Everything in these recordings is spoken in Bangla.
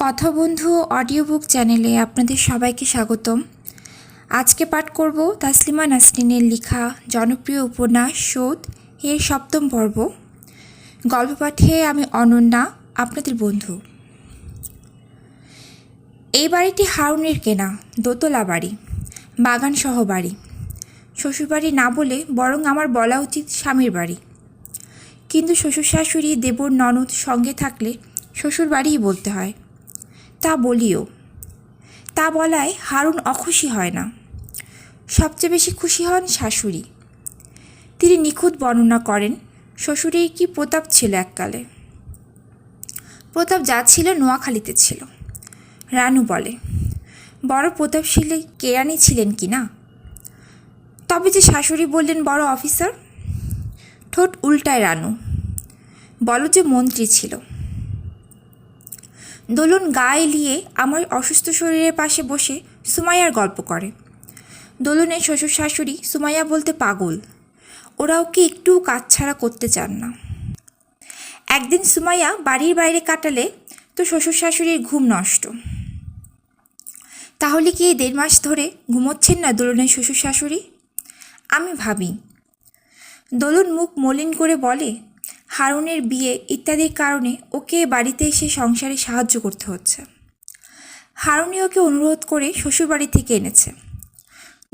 কথা বন্ধু অডিও বুক চ্যানেলে আপনাদের সবাইকে স্বাগতম। আজকে পাঠ করব তাসলিমা নাসরিনের লেখা জনপ্রিয় উপন্যাস শোধ এর ৭ম পর্ব। গল্প পাঠে আমি অনন্যা, আপনাদের বন্ধু। এই বাড়িটি হারুনের কেনা দোতলা বাড়ি, বাগানসহ বাড়ি। শ্বশুরবাড়ি না বলে বরং আমার বলা উচিত স্বামীর বাড়ি। কিন্তু শ্বশুর শাশুড়ি, দেবর, ননদ সঙ্গে থাকলে শ্বশুর বাড়িই বলতে হয়। তা বলিও। তা বলায় হারুন অখুশি হয় না। সবচেয়ে বেশি খুশি হন শাশুড়ি। তিনি নিখুঁত বর্ণনা করেন শ্বশুরের কি প্রতাপ ছিল এককালে। প্রতাপ যা ছিল নোয়াখালীতে ছিল। রানু বলে, বড় প্রতাপশীলী কেরানি ছিলেন কি না। তবে যে শাশুড়ি বললেন বড় অফিসার। ঠোঁট উল্টায় রানু, বলো যে মন্ত্রী ছিল। দোলন গায়ে নিয়ে আমার অসুস্থ শরীরের পাশে বসে সুমাইয়ার গল্প করে। দোলনের শ্বশুর শাশুড়ি সুমাইয়া বলতে পাগল। ওরা ওকে একটু কাছছাড়া করতে চান না। একদিন সুমাইয়া বাড়ির বাইরে কাটালে তো শ্বশুর শাশুড়ির ঘুম নষ্ট। তাহলে কি এই ১.৫ মাস ধরে ঘুমোচ্ছেন না দোলনের শ্বশুর শাশুড়ি? আমি ভাবি। দোলন মুখ মলিন করে বলে, হারুনের বিয়ে ইত্যাদির কারণে ওকে বাড়িতে এসে সংসারে সাহায্য করতে হচ্ছে। হারুনি ওকে অনুরোধ করে শ্বশুরবাড়ি থেকে এনেছে।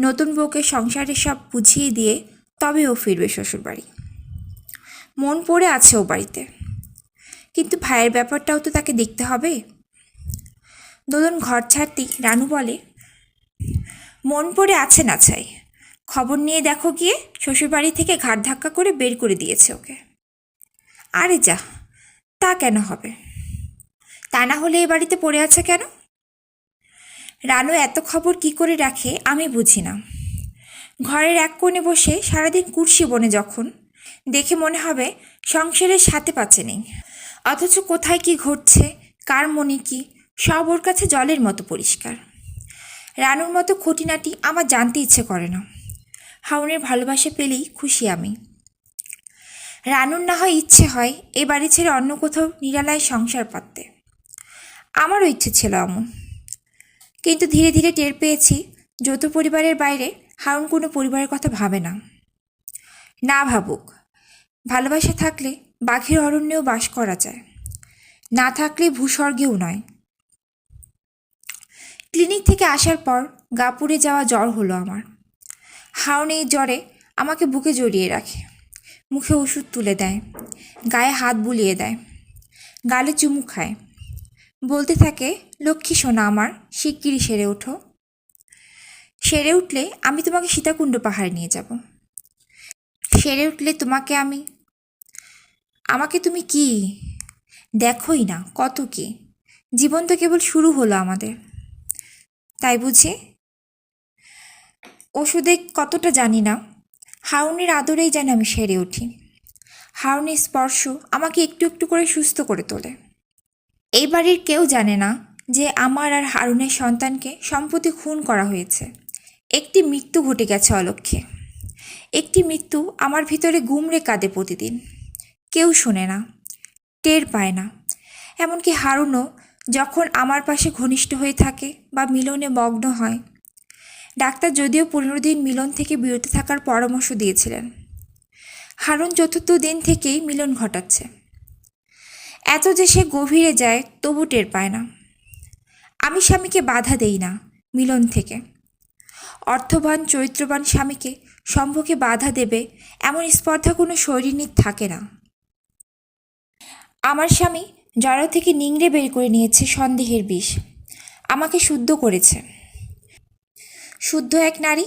নতুন বউকে সংসারে সব বুঝিয়ে দিয়ে তবে ও ফিরবে শ্বশুরবাড়ি। মন পড়ে আছে ও বাড়িতে, কিন্তু ভাইয়ের ব্যাপারটাও তো তাকে দেখতে হবে। দোলন ঘর ছাড়তেই রানু বলে, মন পড়ে আছে না ছাই, খবর নিয়ে দেখো গিয়ে শ্বশুরবাড়ি থেকে ঘাট ধাক্কা করে বের করে দিয়েছে ওকে। আরে যা, তা কেন হবে? তা না হলে এ বাড়িতে পড়ে আছে কেন? রানু এত খবর কি করে রাখে আমি বুঝি না। ঘরের এক কোণে বসে সারাদিন কুর্সি বনে যখন, দেখে মনে হবে সংসারের সাথে পাচ্ছে নেই। অথচ কোথায় কি ঘটছে, কার মনে কি, সব ওর কাছে জলের মতো পরিষ্কার। রানুর মতো খুঁটিনাটি আমার জানতে ইচ্ছে করে না। হারুনের ভালোবাসা পেলেই খুশি আমি। রানুর না হয় ইচ্ছে হয় এ বাড়ি ছেড়ে অন্য কোথাও নিরালায় সংসার পাততে। আমারও ইচ্ছে ছিল এমন, কিন্তু ধীরে ধীরে টের পেয়েছি যৌথ পরিবারের বাইরে হারুন কোনো পরিবারের কথা ভাবে না। না ভাবুক, ভালোবাসা থাকলে বাঘের অরণ্যেও বাস করা যায়, না থাকলে ভূস্বর্গেও নয়। ক্লিনিক থেকে আসার পর গা পুড়ে যাওয়া জ্বর হলো আমার। হারুন এই জ্বরে আমাকে বুকে জড়িয়ে রাখে, মুখে ওষুধ তুলে দেয়, গায়ে হাত বুলিয়ে দেয়, গালে চুমু খায়, বলতে থাকে, লক্ষ্মী সোনা আমার, শিগগিরই সেরে ওঠো। সেরে উঠলে আমি তোমাকে সীতাকুণ্ড পাহাড়ে নিয়ে যাব। সেরে উঠলে আমাকে তুমি কি দেখোই না, কত কি। জীবন তো কেবল শুরু হলো আমাদের, তাই বুঝি? ওষুধে কতটা জানি না, হারুনের আদরেই যেন আমি সেরে উঠি। হারুনের স্পর্শ আমাকে একটু একটু করে সুস্থ করে তোলে। এই বাড়ির কেউ জানে না যে আমার আর হারুনের সন্তানকে সম্প্রতি খুন করা হয়েছে। একটি মৃত্যু ঘটে গেছে অলক্ষ্যে। একটি মৃত্যু আমার ভিতরে গুমড়ে কাঁদে প্রতিদিন। কেউ শোনে না, টের পায় না। এমনকি হারুনও যখন আমার পাশে ঘনিষ্ঠ হয়ে থাকে বা মিলনে মগ্ন হয়। ডাক্তার যদিও ১৫ দিন মিলন থেকে বিরত থাকার পরামর্শ দিয়েছিলেন, হারুন ৪র্থ দিন থেকেই মিলন ঘটাচ্ছে। এত যে সে গভীরে যায় তবু টের পায় না। আমি স্বামীকে বাধা দেই না মিলন থেকে। অর্থবান চরিত্রবান স্বামীকে সম্ভোগে বাধা দেবে এমন স্পর্ধা কোনো শরীরনীত থাকে না। আমার স্বামী জড় থেকে নিংড়ে বের করে নিয়েছে সন্দেহের বিষ, আমাকে শুদ্ধ করেছে। শুদ্ধ এক নারী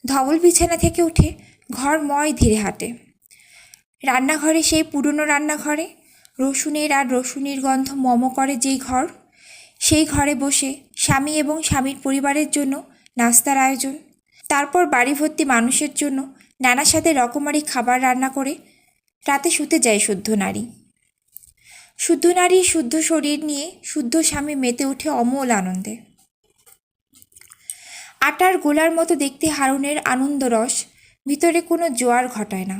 ধবল বিছানা থেকে উঠে ঘরময় ধীরে হাঁটে। রান্নাঘরে, সেই পুরনো রান্নাঘরে, রসুনের আর রসুনির গন্ধ মম করে যেই ঘর, সেই ঘরে বসে স্বামী এবং স্বামীর পরিবারের জন্য নাস্তার আয়োজন, তারপর বাড়ি ভর্তি মানুষের জন্য নানা স্বাদে রকমারি খাবার রান্না করে রাতে শুতে যায় শুদ্ধ নারী। শুদ্ধ নারী শুদ্ধ শরীর নিয়ে শুদ্ধ স্বামী মেতে ওঠে অমল আনন্দে। আটার গোলার মতো দেখতে হারুনের আনন্দরস ভিতরে কোনো জোয়ার ঘটায় না।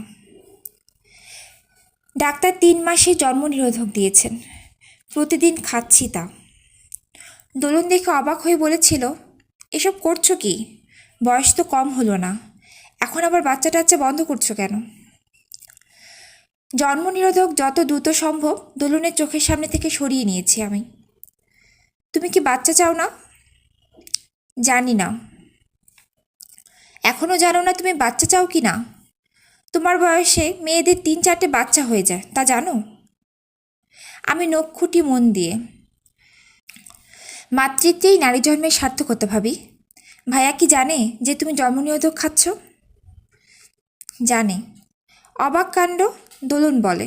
ডাক্তার ৩ মাসে জন্ম নিরোধক দিয়েছেন, প্রতিদিন খাচ্ছি তা। দোলন দেখে অবাক হয়ে বলেছিল, এসব করছো কি? বয়স তো কম হলো না, এখন আবার বাচ্চা টাচ্চা বন্ধ করছো কেন? জন্মনিরোধক যত দ্রুত সম্ভব দোলনের চোখের সামনে থেকে সরিয়ে নিয়েছি আমি। তুমি কি বাচ্চা চাও না? জানি না। এখনও জানো না তুমি বাচ্চা চাও কি না? তোমার বয়সে মেয়েদের 3-4টে বাচ্চা হয়ে যায়, তা জানো? আমি নখ খুঁটি মন দিয়ে। মাতৃত্বেই নারী জন্মের সার্থকতা ভাবি। ভাইয়া কি জানে যে তুমি জন্মনিরোধক খাচ্ছ? জানে। অবাক কাণ্ড, দোলন বলে।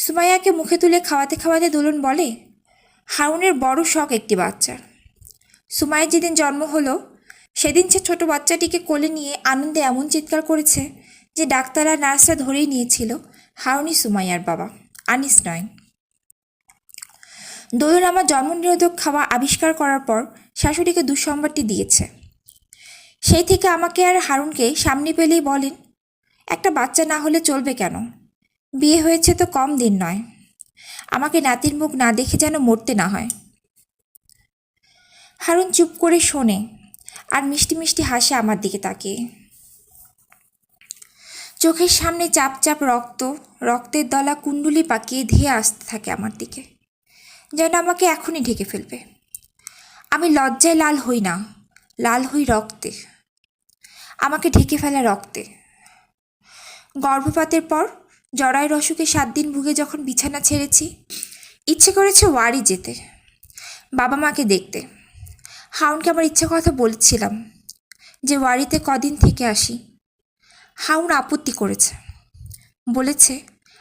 সুমাইয়াকে মুখে তুলে খাওয়াতে খাওয়াতে দোলন বলে, হারুনের বড় শখ একটি বাচ্চার। সুমাইয়ার যেদিন জন্ম হলো সেদিন সে ছোট বাচ্চাটিকে কোলে নিয়ে আনন্দে এমন চিৎকার করেছে যে ডাক্তার আর নার্সরা ধরেই নিয়েছিল হারুনই সুমাইয়ার বাবা, আনিস নয়। দোলন আমার জন্মনিরোধক খাওয়া আবিষ্কার করার পর শাশুড়িকে দুঃসংবাদটি দিয়েছে। সেই থেকে আমাকে আর হারুনকে সামনে পেলেই বলেন, একটা বাচ্চা না হলে চলবে কেন? বিয়ে হয়েছে তো কম দিন নয়, আমাকে নাতির মুখ না দেখে যেন মরতে না হয়। হারুন চুপ করে শোনে আর মিষ্টি মিষ্টি হাসে আমার দিকে তাকিয়ে। চোখের সামনে চাপ চাপ রক্ত, রক্তের দলা কুণ্ডুলি পাকিয়ে ধেয়ে আসতে থাকে আমার দিকে, যেন আমাকে এখনই ঢেকে ফেলবে। আমি লজ্জায় লাল হই না, লাল হই রক্তে, আমাকে ঢেকে ফেলা রক্তে। গর্ভপাতের পর জরায়ুর অসুখে 7 দিন ভুগে যখন বিছানা ছেড়েছি, ইচ্ছে করেছে ওয়ারি যেতে, বাবা মাকে দেখতে। হাউনকে আমার ইচ্ছে কথা বলছিলাম যে ওয়ারিতে কদিন থেকে আসি। হাউন আপত্তি করেছে, বলেছে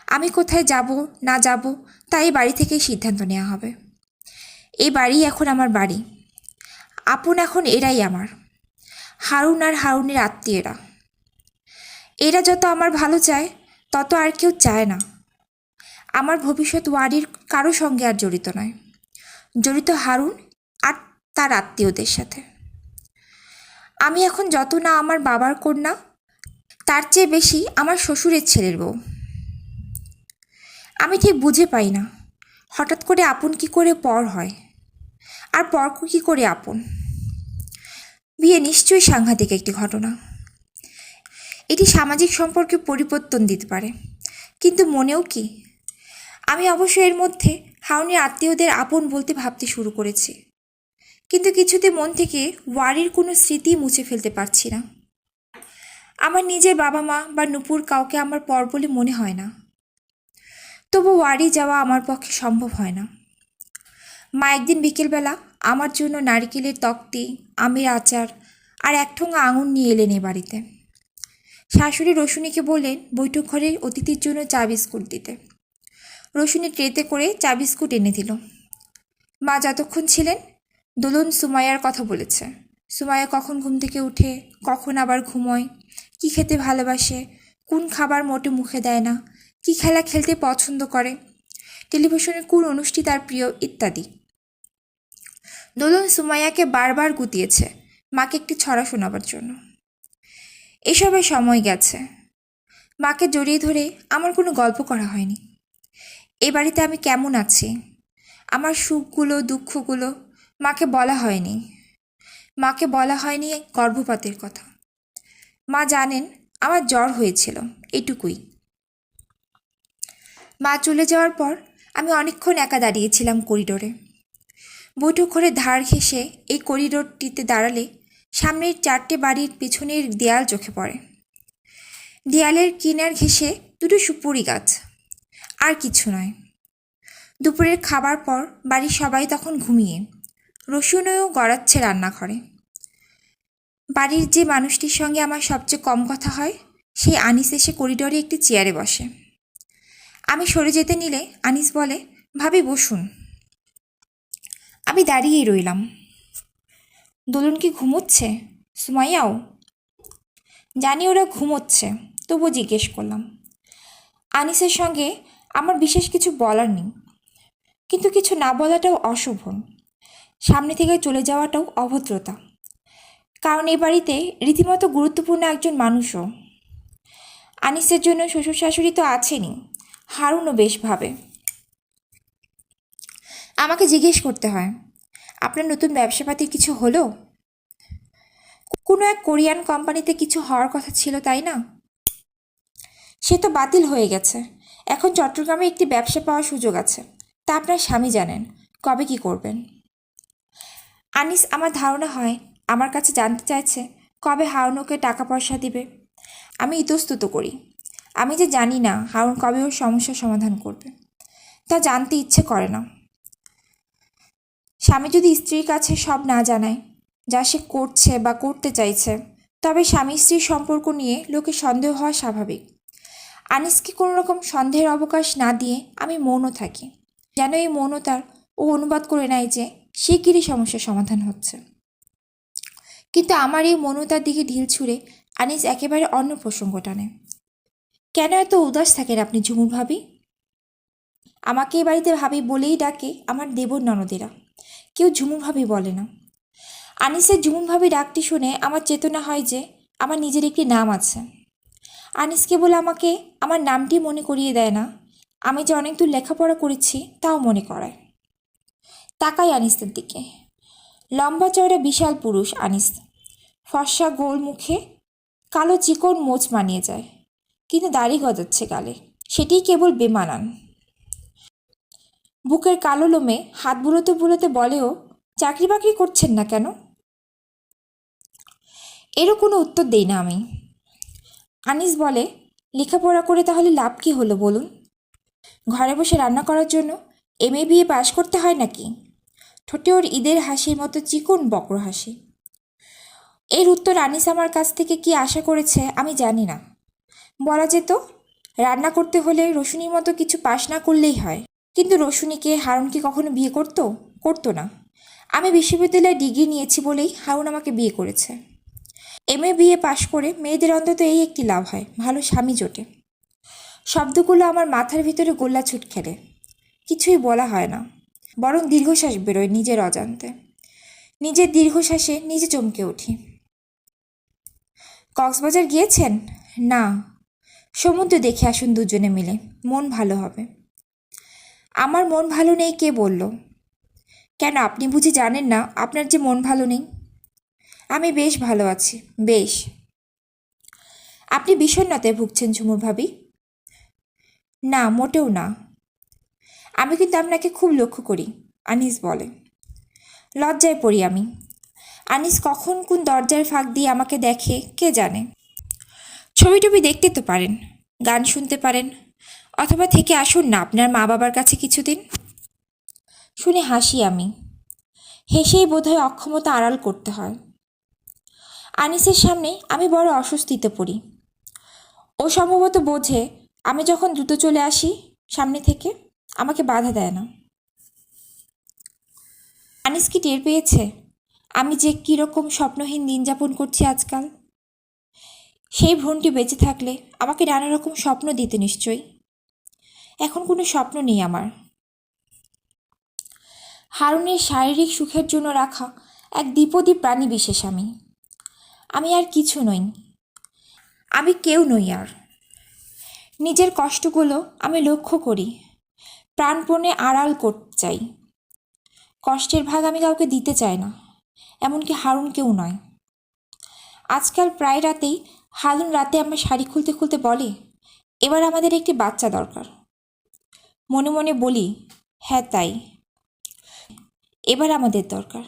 আমি কোথায় যাব না যাব তাই বাড়ি থেকেই সিদ্ধান্ত নেওয়া হবে। এই বাড়ি এখন আমার বাড়ি, আপন এখন এরাই আমার, হারুন আর হারুনের আত্মীয়রা। এরা যত আমার ভালো চায় তত আর কেউ চায় না। আমার ভবিষ্যৎ ওয়ারির কারো সঙ্গে আর জড়িত নয়, জড়িত হারুন আর তার আত্মীয়দের সাথে। আমি এখন যত না আমার বাবার কন্যা, তার চেয়ে বেশি আমার শ্বশুরের ছেলের বউ। আমি ঠিক বুঝে পাই না হঠাৎ করে আপন কি করে পর হয়, আর পর কি করে আপন। বিয়ে নিশ্চয়ই সাংঘাতিক একটি ঘটনা। এটি সামাজিক সম্পর্কে পরিবর্তন দিতে পারে, কিন্তু মনেও কি? আমি অবশ্য এর মধ্যে হাউনের আত্মীয়দের আপন বলতে ভাবতে শুরু করেছি, কিন্তু কিছুতে মন থেকে ওয়ারির কোনো স্মৃতি মুছে ফেলতে পারছি না। আমার নিজের বাবা মা বা নুপুর কাউকে আমার পর বলে মনে হয় না, তবু ওয়ারি যাওয়া আমার পক্ষে সম্ভব হয় না। মা একদিন বিকেলবেলা আমার জন্য নারকেলের তক্তি, আমের আচার আর 1 ঠোঙা আঙুর নিয়ে এলেন এ বাড়িতে। শাশুড়ি রসুনিকে বললেন বৈঠক ঘরে অতিথির জন্য চা বিস্কুট দিতে। রসুনি ট্রেতে করে চা বিস্কুট এনে দিল। মা যতক্ষণ ছিলেন দোলন সুমাইয়ার কথা বলেছে। সুমাইয়া কখন ঘুম থেকে উঠে, কখন আবার ঘুমোয়, কি খেতে ভালোবাসে, কোন খাবার মোটে মুখে দেয় না, কি খেলা খেলতে পছন্দ করে, টেলিভিশনের কোন অনুষ্ঠান তার প্রিয়, ইত্যাদি। দোলন সুমাইয়াকে বারবার গুতিয়েছে মাকে একটি ছড়া শোনাবার জন্য। এসবে সময় গেছে, মাকে জড়িয়ে ধরে আমার কোনো গল্প করা হয়নি। এ বাড়িতে আমি কেমন আছি, আমার সুখগুলো দুঃখগুলো মাকে বলা হয়নি। মাকে বলা হয়নি গর্ভপাতের কথা। মা জানেন আমার জ্বর হয়েছিল, এটুকুই। মা চলে যাওয়ার পর আমি অনেকক্ষণ একা দাঁড়িয়েছিলাম করিডোরে। বৈঠক ঘরে ধার ঘেঁষে এই করিডোরটিতে দাঁড়ালে সামনের 4টে বাড়ির পেছনের দেয়াল চোখে পড়ে। দেয়ালের কিনার ঘেঁষে 2টো সুপুরি গাছ, আর কিছু নয়। দুপুরের খাবার পর বাড়ির সবাই তখন ঘুমিয়ে, রসুনও গড়াচ্ছে রান্নাঘরে। বাড়ির যে মানুষটির সঙ্গে আমার সবচেয়ে কম কথা হয় সেই আনিস এসে করিডোরে একটি চেয়ারে বসে। আমি সরে যেতে নিলে আনিস বলে, ভাবি বসুন। আমি দাঁড়িয়েই রইলাম। দোলন কি ঘুমোচ্ছে? সুমাইয়াও? জানি ওরা ঘুমোচ্ছে, তবুও জিজ্ঞেস করলাম। আনিসের সঙ্গে আমার বিশেষ কিছু বলার নেই, কিন্তু কিছু না বলাটাও অশোভন, সামনে থেকে চলে যাওয়াটাও অভদ্রতা। কারণ এ বাড়িতে রীতিমতো গুরুত্বপূর্ণ একজন মানুষও। আনিসের জন্য শ্বশুর শাশুড়ি তো আছেনই, হারুনও বেশ ভাবে। আমাকে জিজ্ঞেস করতে হয়, আপনার নতুন ব্যবসাপাতির কিছু হলো? কোনো এক কোরিয়ান কোম্পানিতে কিছু হওয়ার কথা ছিল, তাই না? সে তো বাতিল হয়ে গেছে। এখন চট্টগ্রামে একটি ব্যবসা পাওয়ার সুযোগ আছে। তা আপনার স্বামী জানেন। কবে কি করবেন? আনিস আমার ধারণা হয় আমার কাছে জানতে চাইছে কবে হারুন ওকে টাকা পয়সা দিবে। আমি ইতস্তত করি। আমি যে জানি না হারুন কবে ওর সমস্যার সমাধান করবে, তা জানতে ইচ্ছে করে না। স্বামী যদি স্ত্রীর কাছে সব না জানায়, যা সে করছে বা করতে চাইছে, তবে স্বামী স্ত্রীর সম্পর্ক নিয়ে লোকের সন্দেহ হওয়া স্বাভাবিক। আনিসকে কোনো রকম সন্দেহের অবকাশ না দিয়ে আমি মৌন থাকি, যেন এই মৌনতার ও অনুবাদ করে নেয় যে শিগগিরই সমস্যার সমাধান হচ্ছে। কিন্তু আমার এই মৌনতার দিকে ঢিল ছুঁড়ে আনিস একেবারে অন্য প্রসঙ্গ টানে। কেন এত উদাস থাকেন আপনি ঝুমুর ভাবি? আমাকে এ বাড়িতে ভাবি বলেই ডাকে আমার দেবর ননদেরা, কেউ ঝুমুর ভাবি বলে না। আনিসের ঝুমুর ভাবি ডাকটি শুনে আমার চেতনা হয় যে আমার নিজের একটি নাম আছে। আনিস কেবল আমাকে আমার নামটি মনে করিয়ে দেয় না, আমি যে অনেক দূর লেখাপড়া করেছি তাও মনে করায়। তাকাই আনিসের দিকে। লম্বা চওড়া বিশাল পুরুষ আনিস, ফর্সা গোল মুখে কালো চিকন মোচ মানিয়ে যায়, কিন্তু দাড়ি গজাচ্ছে গালে, সেটিই কেবল বেমানান। বুকের কালো লোমে হাত বুলোতে বুলোতে বলেও, চাকরি বাকরি করছেন না কেন? এরও কোনো উত্তর দেই না আমি। আনিস বলে, লেখাপড়া করে তাহলে লাভ কি হলো বলুন? ঘরে বসে রান্না করার জন্য MA BA পাশ করতে হয় নাকি? ঠোঁটে ওর ঈদের হাসির মতো চিকন বক্র হাসি। এর উত্তর আনিস আমার কাছ থেকে কি আশা করেছে আমি জানি না। বলা যেত, রান্না করতে হলে রসুনির মতো কিছু পাশ না করলেই হয়। কিন্তু রসুনিকে হারুন কি কখনো বিয়ে করতো? করতো না। আমি বিশ্ববিদ্যালয়ে ডিগ্রি নিয়েছি বলেই হারুন আমাকে বিয়ে করেছে। MA BA পাশ করে মেয়েদের অন্তত এই একটি লাভ হয়, ভালো স্বামী জোটে। শব্দগুলো আমার মাথার ভিতরে গোল্লা ছুট খেলে। কিছুই বলা হয় না, বরং দীর্ঘশ্বাস বেরোয় নিজের অজান্তে। নিজের দীর্ঘশ্বাসে নিজে চমকে উঠি। কক্সবাজার গিয়েছেন? না। সমুদ্র দেখে আসুন দুজনে মিলে, মন ভালো হবে। আমার মন ভালো নেই কে বলল? কেন, আপনি বুঝি জানেন না আপনার যে মন ভালো নেই? আমি বেশ ভালো আছি, বেশ। আপনি বিষণ্ণতায় ভুগছেন ঝুমুর ভাবি? না, মোটেও না। আমি কিন্তু আপনাকে খুব লক্ষ্য করি, আনিস বলে। লজ্জায় পড়ি আমি। আনিস কখন কোন দরজার ফাঁক দিয়ে আমাকে দেখে কে জানে। ছবি টবি দেখতে তো পারেন, গান শুনতে পারেন, অথবা থেকে আসুন না আপনার মা বাবার কাছে কিছুদিন। শুনে হাসি আমি। হেসেই বোধহয় অক্ষমতা আড়াল করতে হয়। আনিসের সামনে আমি বড় অস্বস্তিতে পড়ি। ও সম্ভবত বোঝে আমি যখন দ্রুত চলে আসি সামনে থেকে, আমাকে বাধা দেয় না। আনিস কি টের পেয়েছে আমি যে কীরকম স্বপ্নহীন দিন যাপন করছি আজকাল? সেই ভ্রূণটি বেঁচে থাকলে আমাকে নানা রকম স্বপ্ন দিতে নিশ্চয়ই। এখন কোনো স্বপ্ন নেই আমার। হারুনের শারীরিক সুখের জন্য রাখা এক দ্বিপদী প্রাণী বিশেষ আমি। আমি আর কিছু নই, আমি কেউ নই আর। নিজের কষ্টগুলো আমি লক্ষ্য করি, প্রাণপণে আড়াল করতে চাই। কষ্টের ভাগ আমি কাউকে দিতে চাই না, এমনকি হারুনকেও নয়। আজকাল প্রায় রাতেই হারুন রাতে আমার শাড়ি খুলতে খুলতে বলে, এবার আমাদের একটি বাচ্চা দরকার। মনে মনে বলি, হ্যাঁ তাই, এবার আমাদের দরকার।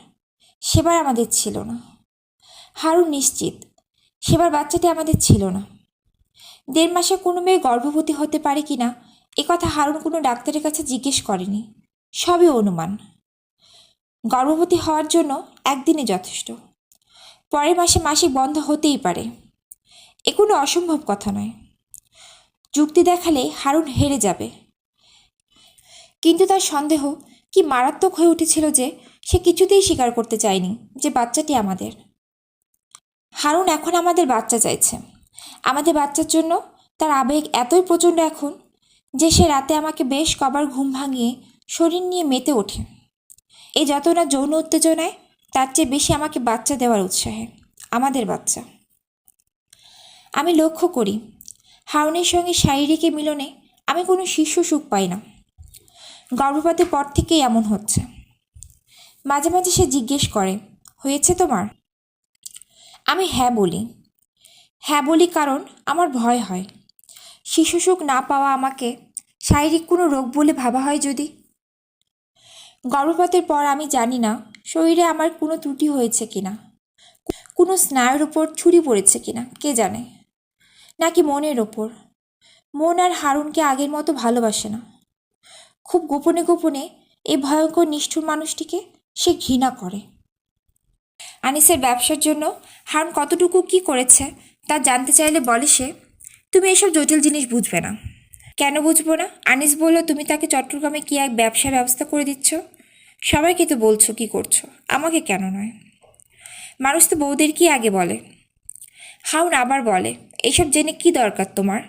সেবার আমাদের ছিল না। হারুন নিশ্চিত সেবার বাচ্চাটি আমাদের ছিল না। 1.5 মাসে কোনো মেয়ে গর্ভবতী হতে পারে কি না একথা হারুন কোনো ডাক্তারের কাছে জিজ্ঞেস করেনি, সবই অনুমান। গর্ভবতী হওয়ার জন্য একদিনে যথেষ্ট। পরের মাসে মাসিক বন্ধ হতেই পারে, এ কোনো অসম্ভব কথা নয়। যুক্তি দেখালে হারুন হেরে যাবে, কিন্তু তার সন্দেহ কি মারাত্মক হয়ে উঠেছিল যে সে কিছুতেই স্বীকার করতে চায়নি যে বাচ্চাটি আমাদের। হারুন এখন আমাদের বাচ্চা চাইছে। আমাদের বাচ্চার জন্য তার আবেগ এতই প্রচণ্ড এখন যে সে রাতে আমাকে বেশ কবার ঘুম ভাঙিয়ে শরীর নিয়ে মেতে ওঠে। এই যত না যৌন উত্তেজনায়, তার চেয়ে বেশি আমাকে বাচ্চা দেওয়ার উৎসাহে। আমাদের বাচ্চা। আমি লক্ষ্য করি হারুনের সঙ্গে শারীরিক মিলনে আমি কোনো শীর্ষ সুখ পাই না। গর্ভপাতের পর থেকেই এমন হচ্ছে। মাঝে মাঝে সে জিজ্ঞেস করে, হয়েছে তোমার? আমি হ্যাঁ বলি কারণ আমার ভয় হয় শিশু সুখ না পাওয়া আমাকে শারীরিক কোনো রোগ বলে ভাবা হয় যদি। গর্ভপাতের পর আমি জানি না শরীরে আমার কোনো ত্রুটি হয়েছে কিনা, কোনো স্নায়ুর ওপর ছুরি পড়েছে কিনা কে জানে, নাকি মনের ওপর। মন আর হারুনকে আগের মতো ভালোবাসে না। খুব গোপনে গোপনে এই ভয়ঙ্কর নিষ্ঠুর মানুষটিকে সে ঘৃণা করে। আনিসের ব্যবসার জন্য হারুন কতটুকু কি করেছে তা জানতে চাইলে বলে সে, তুমি এসব জটিল জিনিস বুঝবে না। কেন বুঝবো না? আনিস বলল, তুমি তাকে চট্টগ্রামে কি এক ব্যবসার ব্যবস্থা করে দিচ্ছ। সবাইকে তো বলছো কি করছো, আমাকে কেন নয়? মানুষ তো বউদের কি আগে বলে। হারুন আবার বলে, এইসব জেনে কি দরকার তোমার?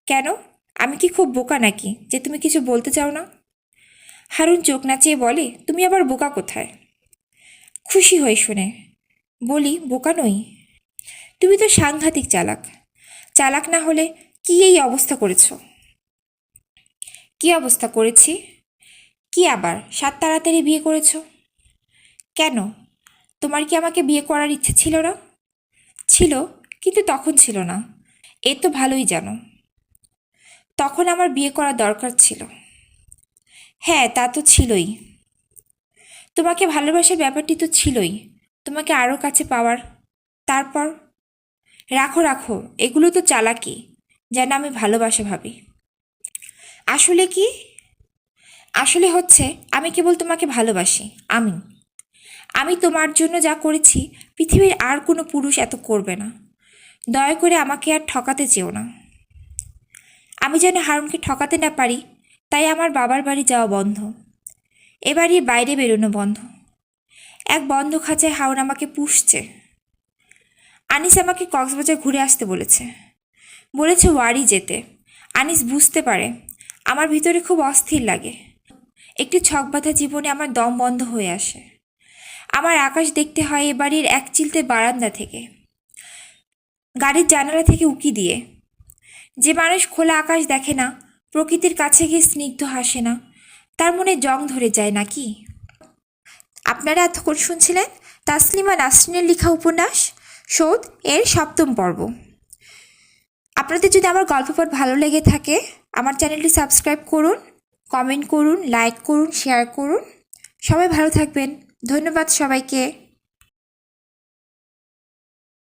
কেন, আমি কি খুব বোকা নাকি যে তুমি কিছু বলতে চাও না? হারুন চোখ নাচিয়ে বলে, তুমি আবার বোকা কোথায়? খুশি হই শুনে। বলি, বোকা নই। তুমি তো সাংঘাতিক চালাক। চালাক না হলে কি এই অবস্থা করেছো? কি অবস্থা করেছি? কি আবার সাত তাড়াতাড়ি বিয়ে করেছো? কেন, তোমার কি আমাকে বিয়ে করার ইচ্ছে ছিল না? ছিল, কিন্তু তখন ছিল না। এ তো ভালোই জানো। তখন আমার বিয়ে করা দরকার ছিল। হ্যাঁ, তা তো ছিলই। তোমাকে ভালোবাসার ব্যাপারটি তো ছিলই, তোমাকে আরও কাছে পাওয়ার। তারপর রাখো রাখো, এগুলো তো চালাকি, যেন আমি ভালোবাসা ভাবি। আসলে কি? আসলে হচ্ছে আমি কেবল তোমাকে ভালোবাসি। আমি আমি তোমার জন্য যা করেছি পৃথিবীর আর কোনো পুরুষ এত করবে না। দয়া করে আমাকে আর ঠকাতে চেও না। আমি যেন হারুনকে ঠকাতে না পারি, তাই আমার বাবার বাড়ি যাওয়া বন্ধ, এ বাড়ির বাইরে বেরোনো বন্ধ। এক বন্ধ খাঁচায় হারুন আমাকে পুষছে। আনিস আমাকে কক্সবাজার ঘুরে আসতে বলেছে, বলেছে ওয়ারি যেতে। আনিস বুঝতে পারে আমার ভিতরে খুব অস্থির লাগে। একটি ছকবাঁধা জীবনে আমার দম বন্ধ হয়ে আসে। আমার আকাশ দেখতে হয় এ বাড়ির এক চিলতে বারান্দা থেকে, গাড়ির জানালা থেকে উকি দিয়ে। যে মানুষ খোলা আকাশ দেখে না, প্রকৃতির কাছে গিয়ে স্নিগ্ধ হাসে না, তার মনে জং ধরে যায় নাকি? আপনারা এতক্ষণ শুনছিলেন তাসলিমা নাসরিনের লেখা উপন্যাস শোধ এর ৭ম পর্ব। আপনাদের যদি আমার গল্পপাঠ ভালো লেগে থাকে আমার চ্যানেলটি সাবস্ক্রাইব করুন, কমেন্ট করুন, লাইক করুন, শেয়ার করুন। সবাই ভালো থাকবেন। ধন্যবাদ সবাইকে।